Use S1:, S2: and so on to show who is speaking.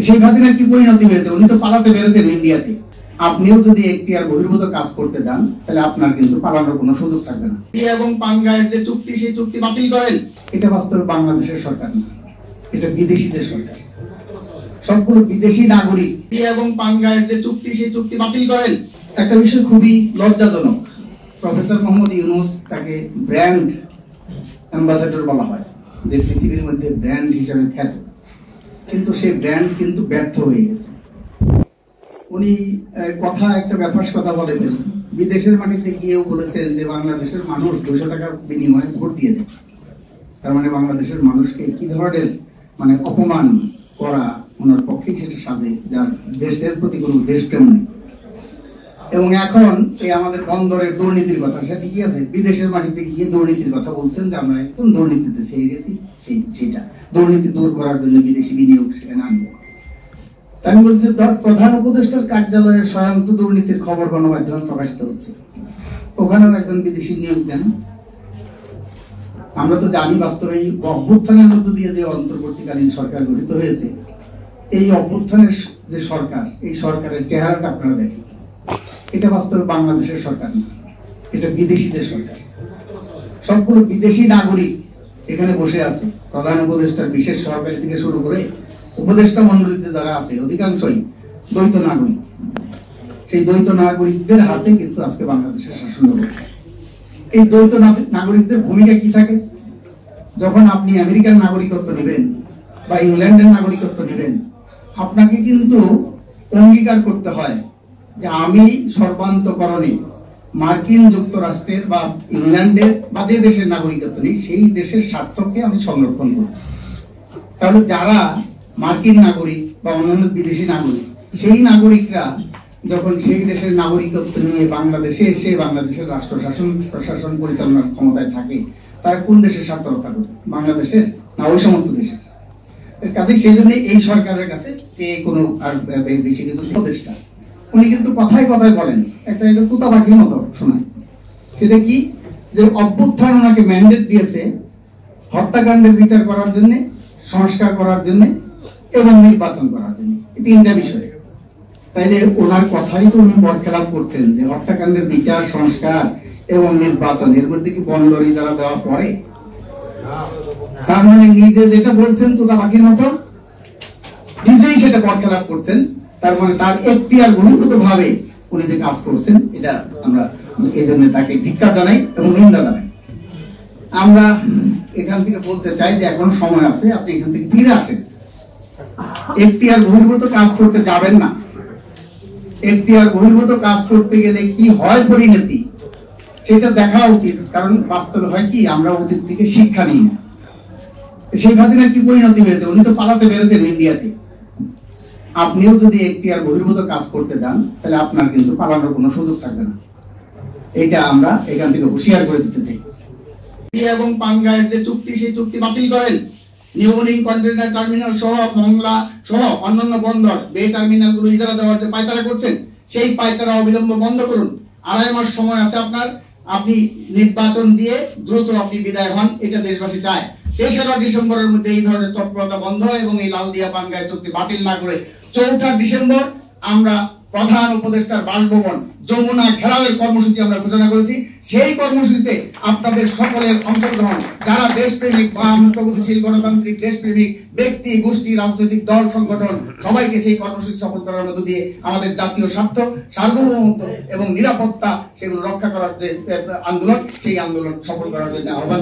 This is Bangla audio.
S1: শেখ হাসিনার কি পরিণতি হয়েছে? উনি তো পালাতে পেরেছেন ইন্ডিয়াতে। আপনিও যদি এখতিয়ার বহির্ভূত কাজ করতে যান তাহলে আপনার কিন্তু পালানোর কোনো সুযোগ থাকবে না। এবং পাঙ্গায়ের যে চুক্তি, সেই চুক্তি বাতিল করেন। এটা বাস্তবে বাংলাদেশের সরকার না, এটা বিদেশিদের সরকার। সবগুলো বিদেশি নাগরিক। এবং পাঙ্গায়ের যে চুক্তি, সেই চুক্তি বাতিল করেন। একটা বিষয় খুবই লজ্জাজনক, প্রফেসর মোহাম্মদ ইউনূস তাকে ব্র্যান্ড অ্যাম্বাসেডর বলা হয়, যে পৃথিবীর মধ্যে ব্র্যান্ড হিসেবে খ্যাত, কিন্তু সেই ব্র্যান্ড কিন্তু ব্যর্থ হয়ে গেছে। উনি একটা ব্যাপার কথা বলে ফেলেন, বিদেশের মাটিতে গিয়েও বলেছেন যে বাংলাদেশের মানুষ 200 টাকার বিনিময়ে ভোট দিয়ে দেয়। তার মানে বাংলাদেশের মানুষকে কি ধরনের অপমান করা ওনার পক্ষে সেটা সাজে, যার দেশের প্রতি কোনো দেশপ্রেম নেই। এবং এখন এই আমাদের বন্দরের দুর্নীতির কথা, সেটা ঠিকই আছে, বিদেশের মাটিতে গিয়ে দুর্নীতির কথা বলছেন যে আমরা একদম দুর্নীতিতে ছেয়ে গেছি, সেটা দুর্নীতি দূর করার জন্য বিদেশি বিনিয়োগ সেখানে আনবো। তাই বলছে প্রধান উপদেষ্টার কার্যালয়ে স্বয়ংক্রিয় দুর্নীতির খবর গণমাধ্যমে প্রকাশিত হচ্ছে, ওখানেও একজন বিদেশি নিয়োগ দেন। আমরা তো জানি বাস্তবে এই অভ্যুত্থানের মধ্য দিয়ে যে অন্তর্বর্তীকালীন সরকার গঠিত হয়েছে, এই অভ্যুত্থানের যে সরকার, এই সরকারের চেহারাটা আপনারা দেখেন, এটা বাস্তবে বাংলাদেশের সরকার না, এটা বিদেশিদের সরকার। সবগুলো বিদেশি নাগরিক এখানে বসে আছে। প্রধান উপদেষ্টার বিশেষ সহকারী থেকে শুরু করে উপদেষ্টা মন্ডলীতে যারা আছে অধিকাংশই দ্বৈত নাগরিক। সেই দ্বৈত নাগরিকদের হাতে কিন্তু আজকে বাংলাদেশের শাসন ব্যবস্থা। এই দ্বৈত নাগরিকদের ভূমিকা কি থাকে? যখন আপনি আমেরিকার নাগরিকত্ব নেবেন বা ইংল্যান্ডের নাগরিকত্ব নেবেন, আপনাকে কিন্তু অঙ্গীকার করতে হয় যে আমি সর্বান্তকরণে মার্কিন যুক্তরাষ্ট্রের বা ইংল্যান্ডের বা যে দেশের নাগরিকত্ব নেই সেই দেশের স্বার্থকে আমি সংরক্ষণ করব। তাহলে যারা মার্কিন নাগরিক বা অন্যান্য বিদেশি নাগরিক, সেই নাগরিকরা যখন সেই দেশের নাগরিকত্ব নিয়ে বাংলাদেশে এসে বাংলাদেশের রাষ্ট্র শাসন প্রশাসন পরিচালনার ক্ষমতায় থাকে, তারা কোন দেশের স্বার্থ রক্ষা করে? বাংলাদেশের না ওই সমস্ত দেশের? কাজে সেই জন্য এই সরকারের কাছে যে কোনো আর বেশি কিছু উপদেষ্টা উনি কিন্তু কথায় কথায় বলেন, একটা তুতা পাখির মতো শোনায়। সেটা কি? যে অভ্যুত্থান ওনাকে ম্যান্ডেট দিয়েছে হত্যাকাণ্ডের বিচার করার জন্য, সংস্কার করার জন্য এবং নির্বাচন করার জন্য, এই তিনটা বিষয়। তাইলে ওনার কথাই তো উনি বরখেলাপ করতেন যে হত্যাকাণ্ডের বিচার, সংস্কার এবং নির্বাচন, এর মধ্যে কি বন্দর ইজারা দেওয়া পড়ে? তার মানে নিজে যেটা বলছেন তুতা পাখির মতো, নিজেই সেটা বরখেলাপ করছেন। তার মানে তার এখতিয়ার বহির্ভূত ভাবে উনি যে কাজ করছেন, এটা আমরা এই জন্য তাকে ধিক্কার জানাই এবং নিন্দা জানাই। আমরা এখান থেকে বলতে চাই যে এখন সময় আছে, আপনি এখান থেকে ফিরে আসেন। এখতিয়ার বহির্ভূত কাজ করতে যাবেন না। এখতিয়ার বহির্ভূত কাজ করতে গেলে কি হয় পরিণতি, সেটা দেখা উচিত। কারণ বাস্তবে হয় কি, আমরা অতীত থেকে শিক্ষা নিই না। শেখ হাসিনার কি পরিণতি হয়েছে? উনি তো পালাতে পেরেছেন ইন্ডিয়াতে। আপনিও যদি এখতিয়ার বহির্ভূত কাজ করতে যান তাহলে আপনার কিন্তু পালানোর কোনো সুযোগ থাকবে না। এটা আমরা এখান থেকে হুঁশিয়ার করে দিতে চাই। এবং পাঙ্গায়ের যে চুক্তি, সেই চুক্তি বাতিল করেন। নিউমোনিং কন্টেইনার টার্মিনাল সহ মংলা সহ অন্যান্য বন্দর বে টার্মিনাল গুলো ইজারা দেওয়ার যে পায়তারা করছেন, সেই পায়তারা অবিলম্ব বন্ধ করুন। 2.5 মাস সময় আছে আপনার, আপনি নির্বাচন দিয়ে দ্রুত আপনি বিদায় হন, এটা দেশবাসী চায়। 3রা ডিসেম্বরের মধ্যে এই ধরনের তৎপরতা বন্ধ এবং এই লালদিয়া পাঙ্গায়ের চুক্তি বাতিল না করে 4 ডিসেম্বর আমরা প্রধান উপদেষ্টার বাসভবন যমুনা ঘেরাওয়ের কর্মসূচি আমরা ঘোষণা করেছি। সেই কর্মসূচিতে আপনাদের সকলের অংশগ্রহণ, যারা দেশপ্রেমিক বা প্রগতিশীল গণতান্ত্রিক দেশপ্রেমিক ব্যক্তি, গোষ্ঠী, রাজনৈতিক দল, সংগঠন, সবাইকে সেই কর্মসূচি সফল করার মধ্য দিয়ে আমাদের জাতীয় স্বার্থ, সার্বভৌমত্ব এবং নিরাপত্তা সেগুলো রক্ষা করার যে আন্দোলন, সেই আন্দোলন সফল করার জন্য আহ্বান